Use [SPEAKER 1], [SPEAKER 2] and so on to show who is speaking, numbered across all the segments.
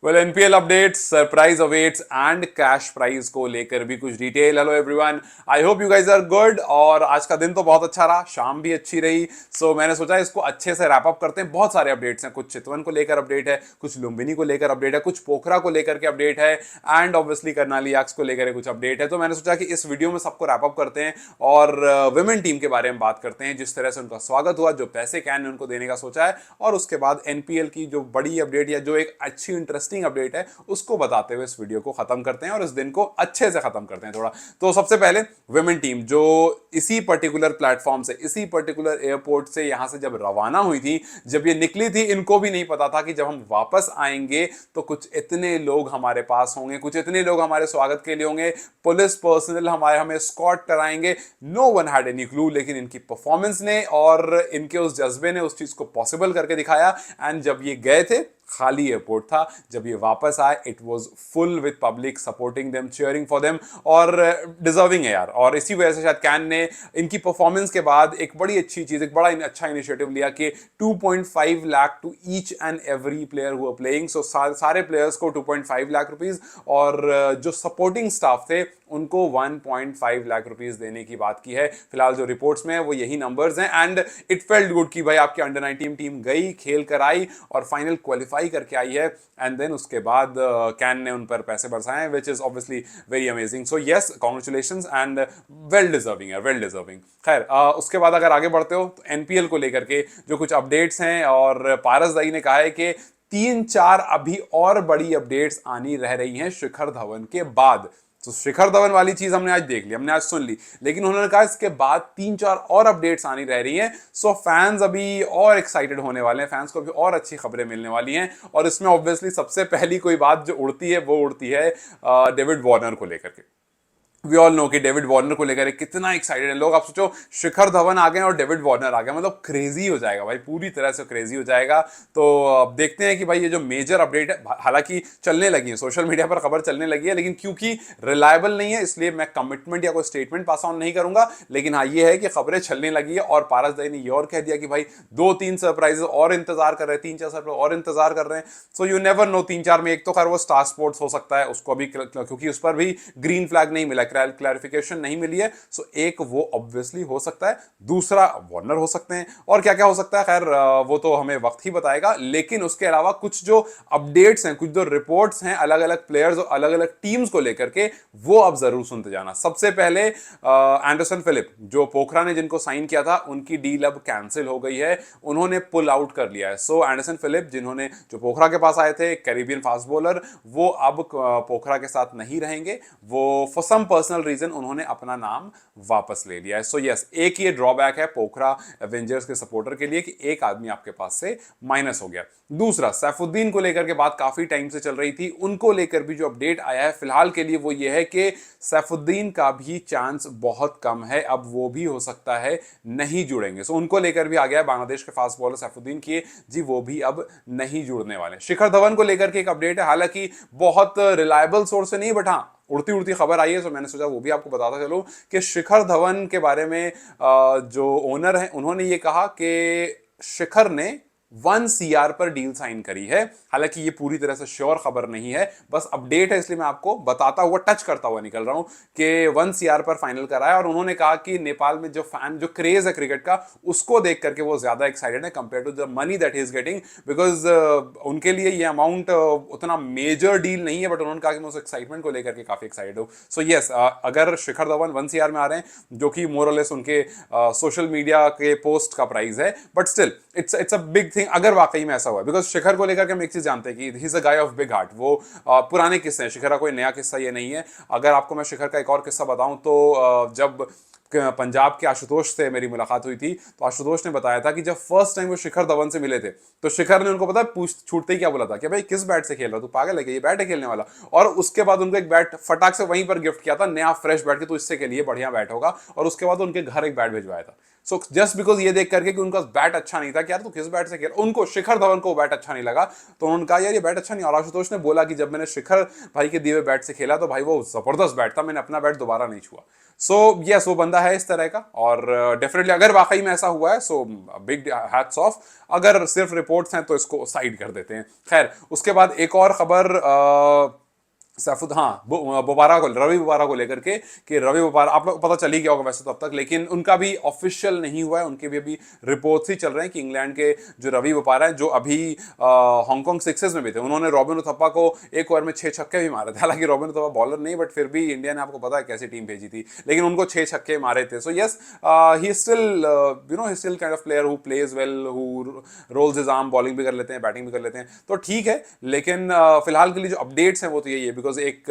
[SPEAKER 1] Well NPL updates surprise awaits and cash prize को लेकर भी कुछ detail. Hello everyone, I hope you guys are good. और आज का दिन तो बहुत अच्छा रहा, शाम भी अच्छी रही। मैंने सोचा इसको अच्छे से रैप अप करते हैं। बहुत सारे अपडेट्स हैं, कुछ चितवन को लेकर अपडेट है, कुछ लुम्बिनी को लेकर अपडेट है, कुछ पोखरा को लेकर के अपडेट है एंड ऑब्वियसली करनाली एक्स को लेकर कुछ अपडेट है। तो मैंने सोचा कि इस वीडियो में सबको रैप अप करते हैं और वुमेन टीम के बारे में बात करते हैं, जिस तरह से उनका स्वागत हुआ, जो पैसे कैन ने उनको देने का सोचा है, और उसके बाद एनपीएल की जो बड़ी अपडेट या जो एक अच्छी इंटरेस्टिंग अपडेट है उसको बताते हुए इस वीडियो को खत्म करते हैं और इस दिन को अच्छे से खत्म करते हैं थोड़ा। तो सबसे पहले वुमेन टीम जो इसी पर्टिकुलर प्लेटफॉर्म से, इसी पर्टिकुलर एयरपोर्ट से यहां से जब रवाना हुई थी, जब ये निकली थी, इनको भी नहीं पता था कि जब हम वापस आएंगे तो कुछ इतने लोग हमारे पास होंगे, कुछ इतने लोग हमारे स्वागत के लिए होंगे, पुलिस पर्सनल हमारे हमें स्कॉट कराएंगे। No one had any clue, लेकिन इनकी परफॉर्मेंस ने और इनके उस जज्बे ने उस चीज को पॉसिबल करके दिखाया। एंड जब ये गए थे, खाली एयरपोर्ट था, जब ये वापस आए it was full with public supporting them, cheering for them, और डिजर्विंग है यार। और इसी वजह से शायद कैन ने इनकी परफॉर्मेंस के बाद एक बड़ी अच्छी चीज, एक बड़ा अच्छा इनिशिएटिव लिया कि 2.5 lakh to each and every player who are playing. So सारे प्लेयर्स को 2.5 लाख रुपीस और जो सपोर्टिंग स्टाफ थे उनको 1.5 लाख रुपीस देने की बात की है। फिलहाल जो रिपोर्ट्स में है वो यही नंबर्स हैं एंड इट फेल्ट गुड कि भाई आपकी अंडर 19 टीम गई, खेल कर आई और फाइनल क्वालिफाई करके आई है। एंड देन उसके बाद कैन ने उन पर पैसे बरसाए, which is obviously very amazing. So yes, congratulations and well deserving है, वेल डिजर्विंग। खैर, उसके बाद अगर आगे बढ़ते हो तो एनपीएल को लेकर के जो कुछ अपडेट्स हैं, और पारस दाई ने कहा है कि 3-4 अभी और बड़ी अपडेट्स आनी रह रही हैं शिखर धवन के बाद। तो शिखर धवन वाली चीज हमने आज देख ली, हमने आज सुन ली, लेकिन उन्होंने कहा इसके बाद 3-4 और अपडेट्स आनी रह रही हैं। फैंस अभी और एक्साइटेड होने वाले हैं, फैंस को अभी और अच्छी खबरें मिलने वाली हैं। और इसमें ऑब्वियसली सबसे पहली कोई बात जो उड़ती है वो उड़ती है डेविड वार्नर को लेकर के। वी ऑल नो कि डेविड वार्नर को लेकर कितना एक्साइटेड है लोग। आप सोचो, शिखर धवन आ गए और डेविड वार्नर आ गया, मतलब क्रेजी हो जाएगा भाई, पूरी तरह से क्रेजी हो जाएगा। तो अब देखते हैं कि भाई ये जो मेजर अपडेट है, हालांकि चलने लगी है सोशल मीडिया पर, खबर चलने लगी है, लेकिन क्योंकि रिलायबल नहीं है इसलिए मैं कमिटमेंट या कोई स्टेटमेंट पास ऑन नहीं करूंगा। लेकिन हाँ, ये है कि खबरें चलने लगी है और पारस दाई ने ये और कह दिया कि भाई 2-3 सरप्राइजेस और इंतजार कर रहे हैं, 3-4 सरप्राइज और इंतजार कर रहे हैं। सो यू नेवर नो, 3-4 में एक तो खैर वो स्टार स्पोर्ट्स हो सकता है, उसको अभी क्योंकि उस पर भी ग्रीन फ्लैग नहीं मिला, क्लैरिफिकेशन नहीं मिली है। एक वो ऑब्वियसली हो सकता है, दूसरा वार्नर हो सकते हैं, और क्या क्या हो सकता है खैर वो तो हमें वक्त ही बताएगा। लेकिन उसके अलावा कुछ जो अपडेट्स हैं, कुछ जो रिपोर्ट्स हैं अलग अलग प्लेयर्स और अलग अलग टीम्स को लेकर के, वो अब जरूर सुनते जाना। सबसे पहले एंडरसन फिलिप, जो पोखरा ने जिनको साइन किया था, उनकी डील अब कैंसिल हो गई है, उन्होंने पुल आउट कर लिया है। एंडरसन फिलिप जिन्होंने जो पोखरा के पास आए थे, कैरिबियन फास्ट बॉलर, वो अब पोखरा के साथ नहीं रहेंगे। वो फॉर सम पर्सनल रीजन उन्होंने अपना नाम वापस ले लिया है। यस, एक ये ड्रॉबैक है पोखरा एवेंजर्स के सपोर्टर के लिए कि एक आदमी आपके पास से माइनस हो गया। दूसरा, सैफुद्दीन को लेकर के बात काफी टाइम से चल रही थी, उनको लेकर भी जो अपडेट आया है फिलहाल के लिए वो ये है कि सैफुद्दीन का भी चांस बहुत कम है, अब वो भी हो सकता है नहीं जुड़ेंगे। उनको लेकर भी आ गया है बांग्लादेश के फास्ट बॉलर सैफुद्दीन की जी, वो भी अब नहीं जुड़ने वाले। शिखर धवन को लेकर के एक अपडेट है, हालांकि बहुत रिलायबल सोर्स से नहीं, बट हाँ उड़ती उड़ती खबर आई है, तो मैंने सोचा वो भी आपको बताता चलो कि शिखर धवन के बारे में जो ओनर है उन्होंने ये कहा कि शिखर ने 1 CR पर डील साइन करी है। हालांकि ये पूरी तरह से श्योर खबर नहीं है, बस अपडेट है, इसलिए मैं आपको बताता हुआ, टच करता हुआ निकल रहा हूं कि 1 CR पर फाइनल कराया। और उन्होंने कहा कि नेपाल में जो फैन, जो क्रेज है क्रिकेट का, उसको देख करके वो ज्यादा एक्साइटेड है compare to the money that he is getting, because उनके लिए ये अमाउंट उतना मेजर डील नहीं है, बट उन्होंने कहा कि मैं उस एक्साइटमेंट को लेकर के काफी एक्साइटेड हूं। यस, अगर शिखर धवन 1 CR में आ रहे हैं, जो कि मोर और लेस उनके सोशल मीडिया के पोस्ट का प्राइस है, but still it's a big thing अगर वाकई में ऐसा हुआ। बिकॉज शिखर को लेकर के हम एक चीज जानते हैं कि he is a guy of big heart. वो पुराने किस्से हैं, शिखर का कोई नया किस्सा ये नहीं है। अगर आपको मैं शिखर का एक और किस्सा बताऊं तो जब पंजाब के आशुतोष से मेरी मुलाकात हुई थी, तो आशुतोष ने बताया था कि जब फर्स्ट टाइम वो शिखर धवन से मिले थे, तो शिखर ने उनको पता पूछ छूटते ही क्या बोला था कि भाई किस बैट से खेल रहा, तू पागल है क्या, ये बैट है खेलने वाला। और उसके बाद उनको एक बैट फटाक से वहीं पर गिफ्ट किया था, नया फ्रेश बैट, के तो इससे के लिए बढ़िया बैट होगा, और उसके बाद उनके घर एक बैट भिजवाया था। सो जस्ट बिकॉज ये देख करके कि उनका बैट अच्छा नहीं था कि यार तो किस बैट से खेल, उनको शिखर धवन को बैट अच्छा नहीं लगा, तो उन्होंने कहा यार ये बैट अच्छा नहीं। और आशुतोष ने बोला कि जब मैंने शिखर भाई के दिए हुए बैट से खेला तो भाई वो जबरदस्त बैट था, मैंने अपना बैट दोबारा नहीं छुआ। सो यस वो बंदा है इस तरह का, और डेफिनेटली अगर वाकई में ऐसा हुआ है सो बिग हैट्स ऑफ। अगर सिर्फ रिपोर्ट्स हैं तो इसको साइड कर देते हैं। खैर उसके बाद एक और खबर सैफुद, हाँ बोपारा को, रवि बोपारा को लेकर के, कि रवि बोपारा आप लोग पता चल ही गया होगा वैसे तो अब तक, लेकिन उनका भी ऑफिशियल नहीं हुआ है, उनके भी अभी रिपोर्ट्स ही चल रहे हैं कि इंग्लैंड के जो रवि बोपारा है, जो अभी हांगकांग सिक्सर्स में भी थे, उन्होंने रॉबिन उथप्पा को एक ओवर में 6 छक्के भी मारे थे। हालांकि रॉबिन उथप्पा बॉलर नहीं, बट फिर भी इंडिया ने आपको पता है कैसी टीम भेजी थी, लेकिन उनको 6 छक्के मारे थे। So yes he still he still kind of player who plays well, who rolls his arm, bowling भी कर लेते हैं, बैटिंग भी कर लेते हैं, तो ठीक है। लेकिन फिलहाल के लिए जो अपडेट्स हैं वो तो यही है, बिकॉज एक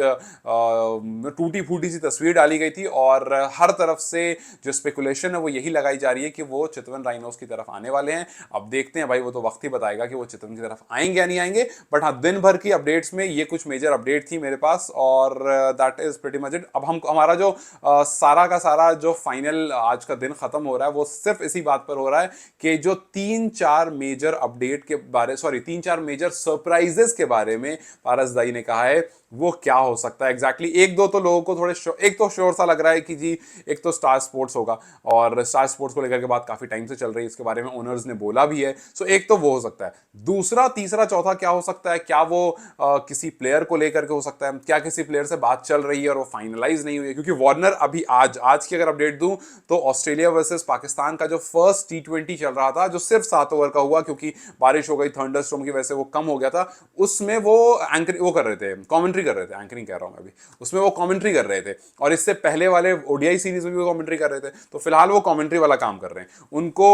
[SPEAKER 1] टूटी फूटी सी तस्वीर डाली गई थी और हर तरफ से जो स्पेकुलेशन है वो यही लगाई जा रही है कि वो चितवन राइनोस की तरफ आने वाले हैं। अब देखते हैं भाई, वो तो वक्त ही बताएगा कि वो चितवन की तरफ आएंगे या नहीं आएंगे। बट हाँ, दिन भर की अपडेट्स में ये कुछ मेजर अपडेट थी मेरे पास, और that is pretty much it. अब हम हमारा जो सारा का सारा जो फाइनल आज का दिन खत्म हो रहा है वो सिर्फ इसी बात पर हो रहा है कि जो 3-4 मेजर अपडेट के बारे, सॉरी 3-4 मेजर सरप्राइजेस के बारे में पारस दाई ने कहा है वो क्या हो सकता है एग्जैक्टली। एक दो तो लोगों को थोड़े एक तो श्योर सा लग रहा है कि जी एक तो स्टार स्पोर्ट्स होगा, और स्टार स्पोर्ट्स को लेकर के बात काफी टाइम से चल रही है, इसके बारे में ओनर्स ने बोला भी है। सो एक तो वो हो सकता है, दूसरा तीसरा चौथा क्या हो सकता है, क्या वो किसी प्लेयर को लेकर के हो सकता है, क्या किसी प्लेयर से बात चल रही है और वो फाइनलाइज नहीं हुई है, क्योंकि वार्नर अभी आज की अगर अपडेट दूं तो ऑस्ट्रेलिया वर्सेस पाकिस्तान का जो फर्स्ट T20 चल रहा था, जो सिर्फ 7 ओवर का हुआ क्योंकि बारिश हो गई, थंडरस्टॉर्म की वजह से वो कम हो गया था, उसमें वो एंकर वो कर रहे थे, कमेंट्री कर रहे थे, एंकरिंग कह रहा हूं मैं अभी, उसमें वो कमेंट्री कर रहे थे, और इससे पहले वाले ओडीआई सीरीज में भी वो कमेंट्री कर रहे थे। तो फिलहाल वो कमेंट्री वाला काम कर रहे हैं, उनको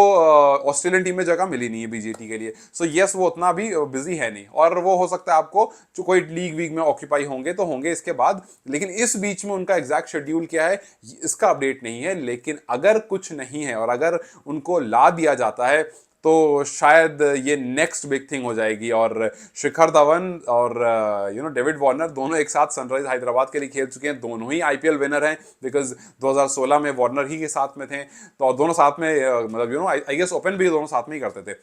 [SPEAKER 1] ऑस्ट्रेलियन टीम में जगह मिली नहीं है बीजीटी के लिए। सो यस वो उतना भी बिजी है नहीं, और वो हो सकता है आपको जो कोई लीग वीग में ऑक्यूपाई होंगे तो होंगे इसके बाद, लेकिन इस बीच में उनका एग्जैक्ट शेड्यूल क्या है इसका अपडेट नहीं है। लेकिन अगर कुछ नहीं है और अगर उनको ला दिया जाता है तो शायद ये नेक्स्ट बिग थिंग हो जाएगी, और शिखर धवन और डेविड वार्नर दोनों एक साथ सनराइज हैदराबाद के लिए खेल चुके हैं, दोनों ही आईपीएल विनर हैं, बिकॉज 2016 में वार्नर ही के साथ में थे, तो दोनों साथ में मतलब आई गेस ओपन भी दोनों साथ में ही करते थे।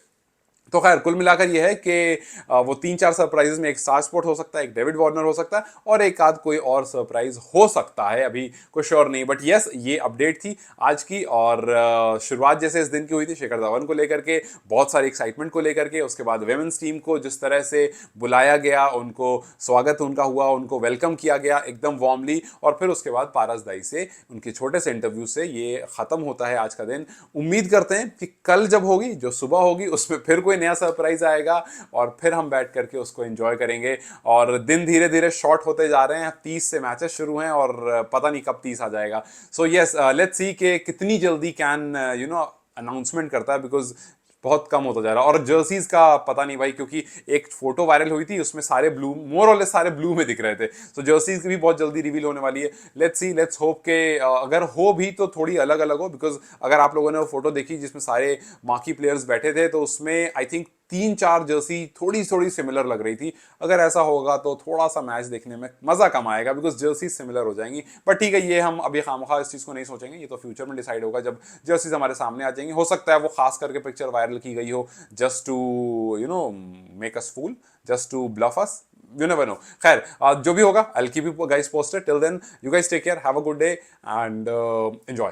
[SPEAKER 1] तो खैर कुल मिलाकर यह है कि वो 3-4 सरप्राइजेस में एक स्टार स्पोर्ट हो सकता है, एक डेविड वार्नर हो सकता है, और एक आध कोई और सरप्राइज हो सकता है, अभी कोई श्योर नहीं। बट यस ये अपडेट थी आज की, और शुरुआत जैसे इस दिन की हुई थी शिखर धवन को लेकर के, बहुत सारी एक्साइटमेंट को लेकर के, उसके बाद वेमेंस टीम को जिस तरह से बुलाया गया, उनको स्वागत उनका हुआ, उनको वेलकम किया गया एकदम वार्मली, और फिर उसके बाद पारस दाई से उनके छोटे से इंटरव्यू से ये खत्म होता है आज का दिन। उम्मीद करते हैं कि कल जब होगी, जो सुबह होगी, उसमें फिर कोई नया सरप्राइज आएगा और फिर हम बैठ करके उसको एंजॉय करेंगे। और दिन धीरे धीरे शॉर्ट होते जा रहे हैं, 30 से मैचेस शुरू हैं और पता नहीं कब 30 आ जाएगा। सो यस लेट्स सी कि कितनी जल्दी कैन अनाउंसमेंट करता है, बिकॉज बहुत कम होता जा रहा है। और जर्सीज का पता नहीं भाई, क्योंकि एक फोटो वायरल हुई थी उसमें सारे ब्लू, मोर और लेस सारे ब्लू में दिख रहे थे, तो जर्सीज भी बहुत जल्दी रिवील होने वाली है। लेट्स सी, लेट्स होप के अगर हो भी तो थोड़ी अलग अलग हो, बिकॉज अगर आप लोगों ने वो फोटो देखी जिसमें सारे मार्की प्लेयर्स बैठे थे, तो उसमें आई थिंक 3-4 जर्सी थोड़ी थोड़ी सिमिलर लग रही थी। अगर ऐसा होगा तो थोड़ा सा मैच देखने में मजा कम आएगा, बिकॉज जर्सी सिमिलर हो जाएंगी। बट ठीक है, ये हम अभी खामखा इस चीज को नहीं सोचेंगे, ये तो फ्यूचर में डिसाइड होगा जब जर्सीज हमारे सामने आ जाएंगी। हो सकता है वो खास करके पिक्चर वायरल की गई हो just to make us fool, just to bluff us, you never know. खैर जो भी होगा, I'll keep you guys posted. Till then, you guys take care, have a good day and enjoy.